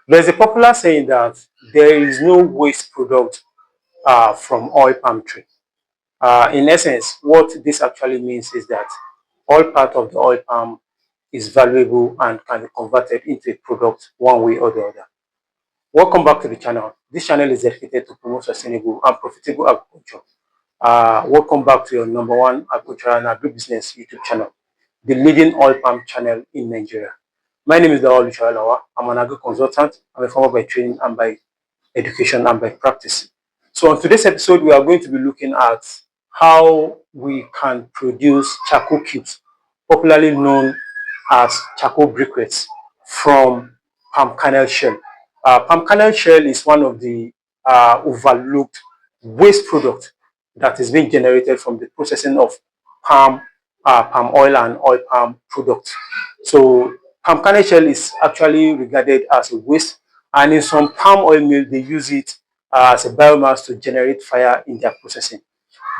There's a popular saying that there is no waste product from oil palm tree. In essence, what this actually means is that all part of the oil palm is valuable and can be converted into a product one way or the other. Welcome back to the channel. This channel is dedicated to promote sustainable and profitable agriculture. Welcome back to your number one agricultural and agribusiness YouTube channel, the leading oil palm channel in Nigeria. My name is Dawal Luchalawa. I'm an agri consultant. I'm a farmer by training and by education and by practice. So on today's episode, we are going to be looking at how we can produce charcoal cubes, popularly known as charcoal briquettes, from palm kernel shell. Palm kernel shell is one of the overlooked waste products that is being generated from the processing of palm, palm oil and oil palm products. So palm kernel shell is actually regarded as a waste, and in some palm oil mill, they use it as a biomass to generate fire in their processing.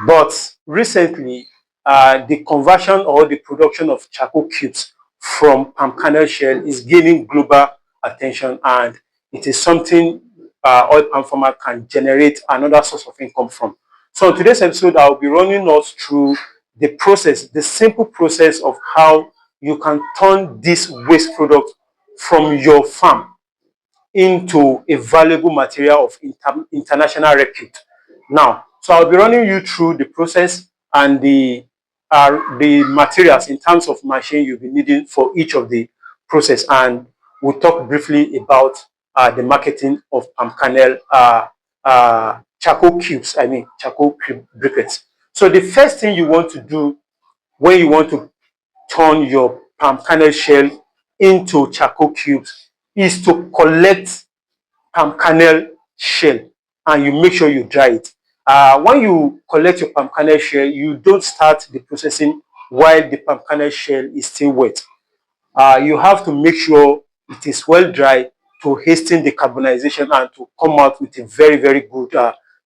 But recently, the conversion or the production of charcoal cubes from palm kernel shell is gaining global attention, and it is something oil palm farmer can generate another source of income from. So in today's episode, I'll be running us through the process, the simple process of how you can turn this waste product from your farm into a valuable material of international repute. Now, so I'll be running you through the process and the materials in terms of machine you'll be needing for each of the process, and we'll talk briefly about the marketing of palm kernel charcoal cubes. I mean charcoal briquettes. So the first thing you want to do when you want to turn your palm kernel shell into charcoal cubes is to collect palm kernel shell, and you make sure you dry it. When you collect your palm kernel shell, you don't start the processing while the palm kernel shell is still wet. You have to make sure it is well dry to hasten the carbonization and to come out with a very, very good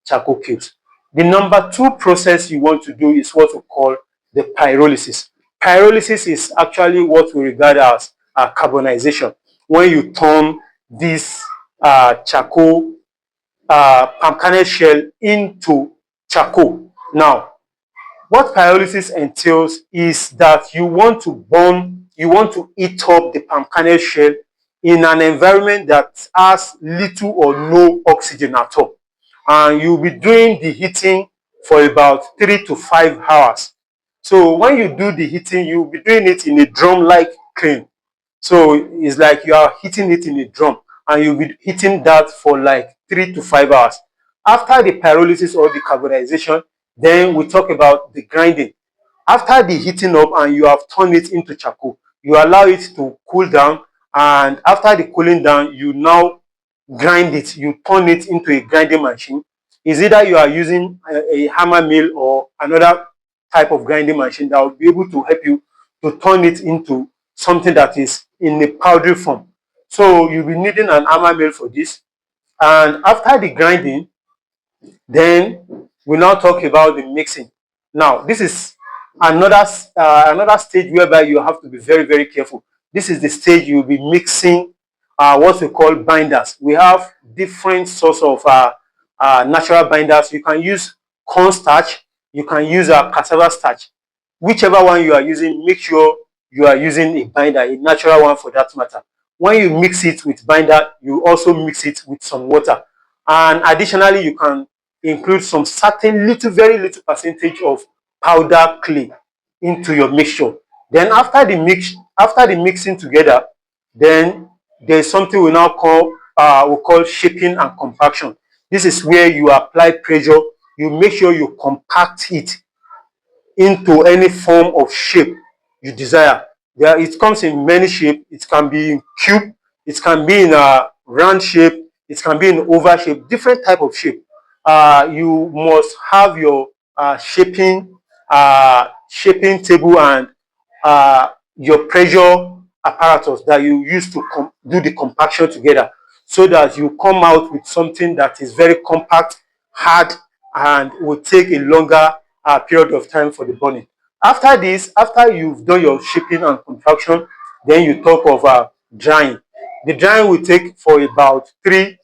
charcoal cubes. The number two process you want to do is what we call the pyrolysis. Pyrolysis is actually what we regard as carbonization. When you turn this charcoal palm kernel shell into charcoal. Now, what pyrolysis entails is that you want to heat up the palm kernel shell in an environment that has little or no oxygen at all. And you'll be doing the heating for about 3 to 5 hours. So when you do the heating, you'll be doing it in a drum-like kiln. So it's like you are heating it in a drum, and you'll be heating that for like 3 to 5 hours. After the pyrolysis or the carbonization, then we talk about the grinding. After the heating up and you have turned it into charcoal, you allow it to cool down, and after the cooling down, you now grind it. You turn it into a grinding machine. Is either you are using a hammer mill or another type of grinding machine that will be able to help you to turn it into something that is in a powdery form. So you'll be needing an hammer mill for this. And after the grinding, then we now talk about the mixing. Now, this is another stage whereby you have to be very, very careful. This is the stage you'll be mixing what we call binders. We have different sorts of natural binders. You can use cornstarch, you can use cassava starch. Whichever one you are using, make sure you are using a binder, a natural one for that matter. When you mix it with binder, you also mix it with some water. And additionally, you can include some certain little, very little percentage of powder clay into your mixture. Then after the mixing together, then there's something we now call shaping and compaction. This is where you apply pressure. You make sure you compact it into any form of shape you desire. It comes in many shapes. It can be in cube, it can be in a round shape, it can be in oval shape, different type of shape. You must have your shaping table and your pressure apparatus that you use to do the compaction together, so that you come out with something that is very compact, hard, and will take a longer period of time for the burning. After this, after you've done your shaping and compaction, then you talk of drying. The drying will take for about 3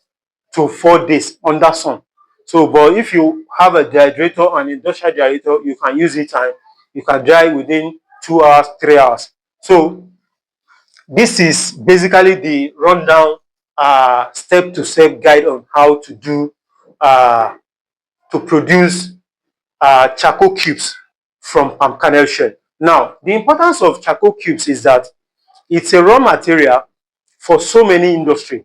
to 4 days under sun. So, but if you have a dehydrator, an industrial dehydrator, you can use it and you can dry within 2 hours, 3 hours. So this is basically the rundown step-to-step guide on how to do to produce charcoal cubes from palm kernel shell. Now, the importance of charcoal cubes is that it's a raw material for so many industry.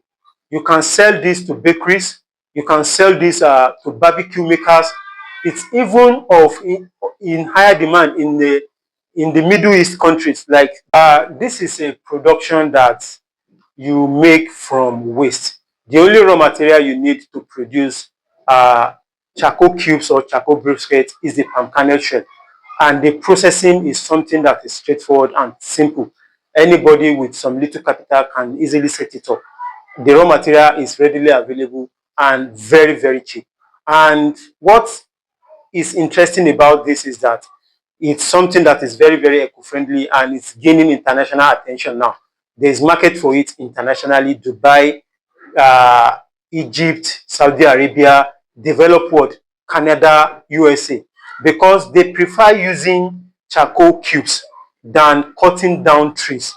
You can sell this to bakeries. You can sell this to barbecue makers. It's even in higher demand in the Middle East countries. Like this is a production that you make from waste. The only raw material you need to produce charcoal cubes or charcoal briquettes is the palm kernel shell. And the processing is something that is straightforward and simple. Anybody with some little capital can easily set it up. The raw material is readily available and very, very cheap. And what is interesting about this is that it's something that is very, very eco-friendly and it's gaining international attention now. There's market for it internationally. Dubai, Egypt, Saudi Arabia, developed world, Canada, USA, because they prefer using charcoal cubes than cutting down trees.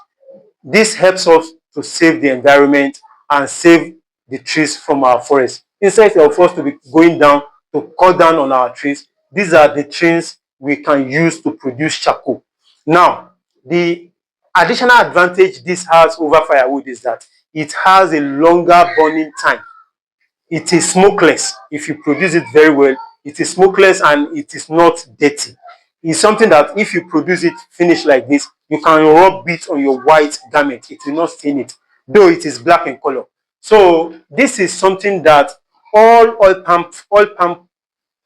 This helps us to save the environment and save the trees from our forest. Instead of us to be going down to cut down on our trees, these are the trees we can use to produce charcoal. Now, the additional advantage this has over firewood is that it has a longer burning time. It is smokeless. If you produce it very well, it is smokeless and it is not dirty. It's something that if you produce it finished like this, you can rub it on your white garment. It will not stain it, though it is black in color. So this is something that all oil palm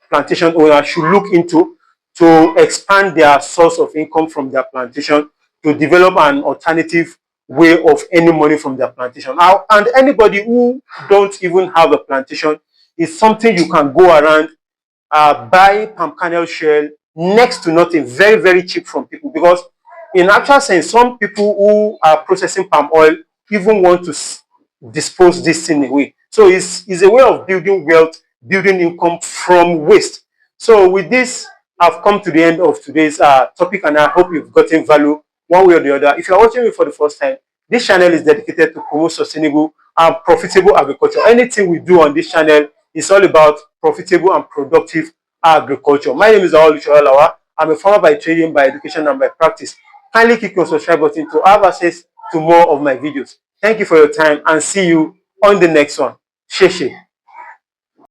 plantation owners should look into to expand their source of income from their plantation, to develop an alternative way of earning money from their plantation. Now, and anybody who don't even have a plantation, is something you can go around, buy palm kernel shell next to nothing, very, very cheap from people. Because in actual sense, some people who are processing palm oil even want to dispose this thing away. So it's a way of building wealth, building income from waste. So with this, I've come to the end of today's topic, and I hope you've gotten value one way or the other. If you're watching me for the first time, this channel is dedicated to promote sustainable and profitable agriculture. Anything we do on this channel is all about profitable and productive agriculture. My name is Awolusola. I'm a farmer by training, by education, and by practice. Kindly click your subscribe button to have access to more of my videos. Thank you for your time and see you on the next one. Sheshe.